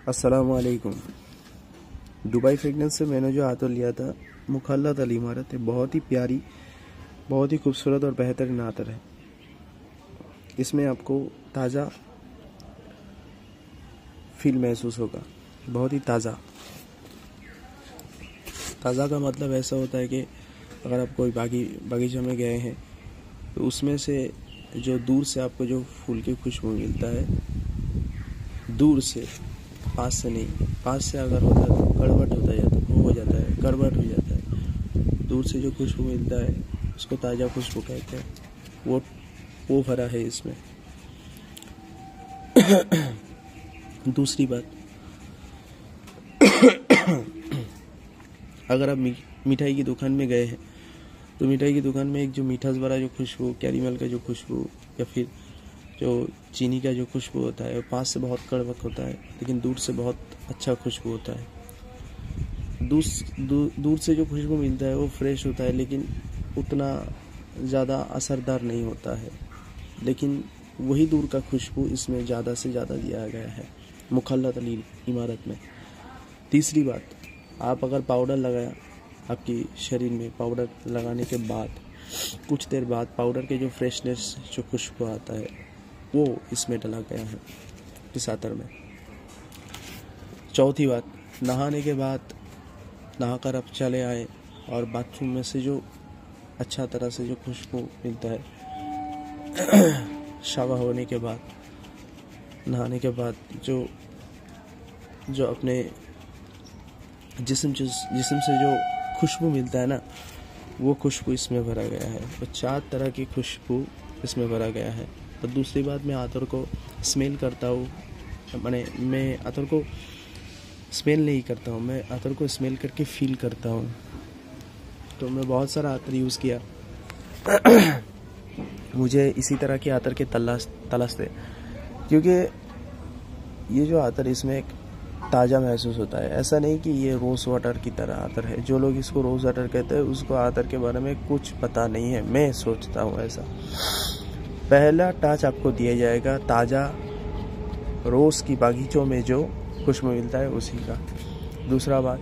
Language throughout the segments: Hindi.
अस्सलामुअलैकुम। दुबई फ्रेगनेंस से मैंने जो आतर लिया था मुखल्लत अल इमारत है, बहुत ही प्यारी, बहुत ही खूबसूरत और बेहतरीन आतर है। इसमें आपको ताज़ा फील महसूस होगा, बहुत ही ताज़ा। ताज़ा का मतलब ऐसा होता है कि अगर आप कोई बागीचे में गए हैं तो उसमें से जो दूर से आपको जो फूल की खुशबू मिलता है, दूर से, पास से नहीं। पास से अगर होता है तो कड़वट होता है, तो हो जाता है, कड़वट हो जाता है। दूर से जो खुशबू मिलता है उसको ताज़ा खुशबू कहते हैं। वो भरा है इसमें। दूसरी बात, अगर आप मिठाई की दुकान में गए हैं तो मिठाई की दुकान में एक जो मीठास भरा जो खुशबू, कैरेमल का जो खुशबू या फिर जो चीनी का जो खुशबू होता है, पास से बहुत कड़वक होता है लेकिन दूर से बहुत अच्छा खुशबू होता है। दूर से जो खुशबू मिलता है वो फ्रेश होता है लेकिन उतना ज़्यादा असरदार नहीं होता है, लेकिन वही दूर का खुशबू इसमें ज़्यादा से ज़्यादा दिया गया है मुखल्लत अली इमारत में। तीसरी बात, आप अगर पाउडर लगाया आपकी शरीर में, पाउडर लगाने के बाद कुछ देर बाद पाउडर के जो फ्रेशनेस, जो खुशबू आता है वो इसमें डाला गया है इस आतर में। चौथी बात, नहाने के बाद, नहाकर आप चले आए और बाथरूम में से जो अच्छा तरह से जो खुशबू मिलता है शावर होने के बाद, नहाने के बाद जो अपने जिस्म से जो खुशबू मिलता है ना, वो खुशबू इसमें भरा गया है। तो 4 तरह की खुशबू इसमें भरा गया है। तो दूसरी बात, मैं आतर को स्मेल करता हूँ, मैं आतर को स्मेल नहीं करता हूँ, मैं आतर को स्मेल करके फील करता हूँ। तो मैं बहुत सारा आतर यूज़ किया। मुझे इसी तरह के आतर के तलाश थे, क्योंकि ये जो आतर इसमें एक ताज़ा महसूस होता है। ऐसा नहीं कि ये रोज़ वाटर की तरह आतर है। जो लोग इसको रोज़ वाटर कहते हैं उसको आतर के बारे में कुछ पता नहीं है, मैं सोचता हूँ ऐसा। पहला टच आपको दिया जाएगा ताज़ा रोज़ की बागीचों में जो खुशबू मिलता है उसी का। दूसरा बात,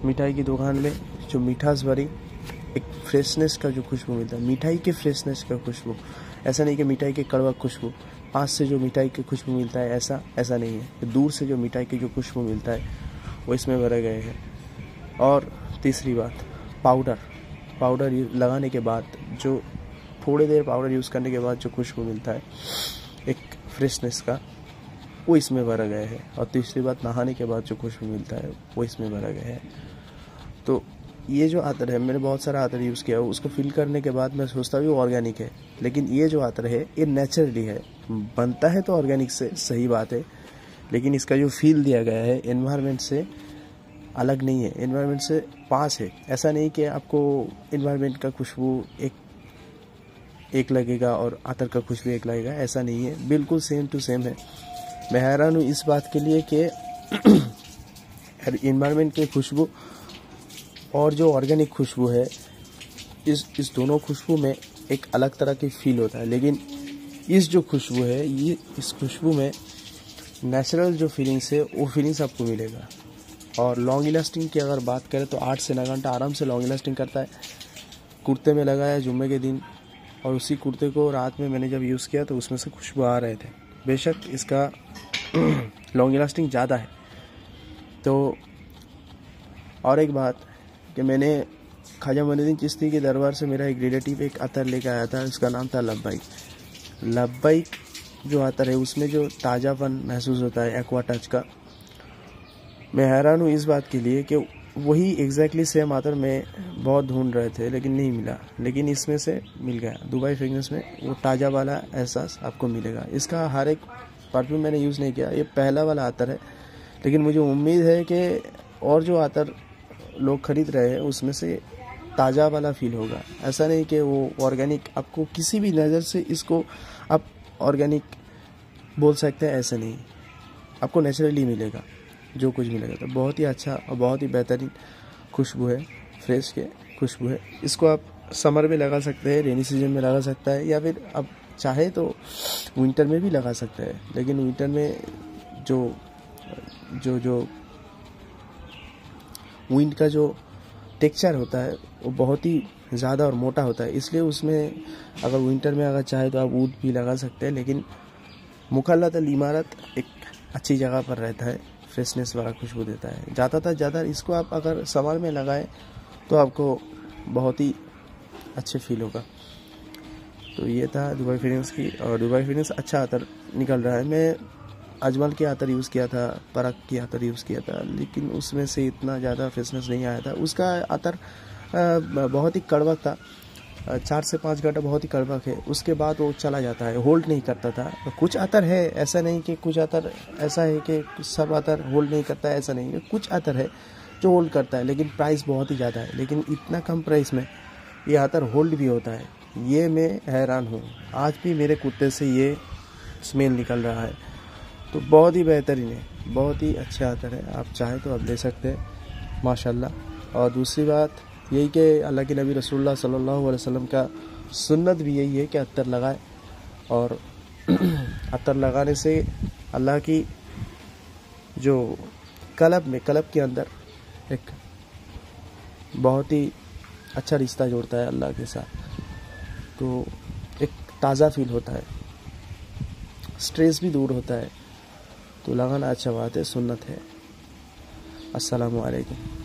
मिठाई की दुकान में जो मिठास भरी एक फ्रेशनेस का जो खुशबू मिलता है, मिठाई के फ्रेशनेस का खुशबू। ऐसा नहीं कि मिठाई के कड़वा खुशबू, पास से जो मिठाई की खुशबू मिलता है ऐसा नहीं है। दूर से जो मिठाई की जो खुशबू मिलता है वो इसमें भरे गए हैं। और तीसरी बात, पाउडर लगाने के बाद, जो थोड़ी देर पाउडर यूज़ करने के बाद जो खुशबू मिलता है एक फ्रेशनेस का, वो इसमें भरा गया है। और तीसरी बात, नहाने के बाद जो खुशबू मिलता है वो इसमें भरा गया है। तो ये जो आतर है, मैंने बहुत सारा आतर यूज़ किया, उसको फिल करने के बाद मैं सोचता भी ऑर्गेनिक है, लेकिन ये जो आतर है ये नेचुरली है। बनता है तो ऑर्गेनिक से, सही बात है, लेकिन इसका जो फील दिया गया है एनवायरनमेंट से अलग नहीं है, एनवायरनमेंट से पास है। ऐसा नहीं कि आपको एनवायरनमेंट का खुशबू एक लगेगा और आतर का खुशबू एक लगेगा, ऐसा नहीं है, बिल्कुल सेम टू सेम है। मैं हैरान हूँ इस बात के लिए कि एनवायरनमेंट की खुशबू और जो ऑर्गेनिक खुशबू है, इस दोनों खुशबू में एक अलग तरह की फील होता है। लेकिन इस जो खुशबू है, इस खुशबू में नेचुरल जो फीलिंग्स है वो फीलिंग्स आपको मिलेगा। और लॉन्ग लास्टिंग की अगर बात करें तो 8 से 9 घंटा आराम से लॉन्ग लास्टिंग करता है। कुर्ते में लगाया जुम्मे के दिन, और उसी कुर्ते को रात में मैंने जब यूज़ किया तो उसमें से खुशबू आ रहे थे। बेशक इसका लॉन्ग लास्टिंग ज़्यादा है। तो और एक बात कि मैंने ख्वाजा मोइनुद्दीन चिश्ती के दरबार से मेरा एक रिलेटिव एक अतर लेकर आया था, उसका नाम था लब्बाइक जो अतर है उसमें जो ताज़ापन महसूस होता है एक्वा टच का। मैं हैरान हूँ इस बात के लिए कि वही एग्जैक्टली सेम अतर में बहुत ढूंढ रहे थे लेकिन नहीं मिला, लेकिन इसमें से मिल गया। दुबई फ्रेगनेंस में वो ताज़ा वाला एहसास आपको मिलेगा। इसका हर एक परफ्यूम मैंने यूज़ नहीं किया, ये पहला वाला अतर है, लेकिन मुझे उम्मीद है कि और जो अतर लोग खरीद रहे हैं उसमें से ताज़ा वाला फील होगा। ऐसा नहीं कि वो ऑर्गेनिक, आपको किसी भी नज़र से इसको आप ऑर्गेनिक बोल सकते हैं, ऐसा नहीं, आपको नेचुरली मिलेगा जो कुछ मिलेगा। तो बहुत ही अच्छा और बहुत ही बेहतरीन खुशबू है, फ्रेश के खुशबू है। इसको आप समर में लगा सकते हैं, रेनी सीजन में लगा सकता है, या फिर आप चाहे तो विंटर में भी लगा सकते हैं। लेकिन विंटर में जो जो जो विंड का जो टेक्सचर होता है वो बहुत ही ज़्यादा और मोटा होता है, इसलिए उसमें अगर विंटर में अगर चाहे तो आप वुड भी लगा सकते हैं। लेकिन मुखल्लत अल इमारत एक अच्छी जगह पर रहता है, फ्रेशनेस वाला खुशबू देता है। ज़्यादा इसको आप अगर समर में लगाएं तो आपको बहुत ही अच्छे फील होगा। तो ये था दुबई फिनिक्स की, और दुबई फिनिक्स अच्छा अतर निकल रहा है। मैं अजमल की अतर यूज़ किया था, परक की अतर यूज़ किया था, लेकिन उसमें से इतना ज़्यादा फ्रेशनेस नहीं आया था। उसका अतर बहुत ही कड़वक था, 4 से 5 घंटा बहुत ही कड़वक है, उसके बाद वो चला जाता है, होल्ड नहीं करता था। कुछ अतर है, ऐसा नहीं कि कुछ अतर ऐसा है कि सब अतर होल्ड नहीं करता है, ऐसा नहीं है। कुछ अतर है जो होल्ड करता है, लेकिन प्राइस बहुत ही ज़्यादा है। लेकिन इतना कम प्राइस में ये अतर होल्ड भी होता है, ये मैं हैरान हूँ। आज भी मेरे कुत्ते से ये स्मेल निकल रहा है, तो बहुत ही बेहतरीन है, बहुत ही अच्छा अतर है। आप चाहें तो आप ले सकते हैं माशाल्लाह। और दूसरी बात यही कि अल्लाह के नबी रसूलुल्लाह सल्लल्लाहु अलैहि वसल्लम का सुन्नत भी यही है कि अत्तर लगाए, और अत्तर लगाने से अल्लाह की जो कल्ब के अंदर एक बहुत ही अच्छा रिश्ता जोड़ता है अल्लाह के साथ, तो एक ताज़ा फील होता है, स्ट्रेस भी दूर होता है। तो लगाना अच्छा बात है, सुन्नत है। अस्सलामु अलैकुम।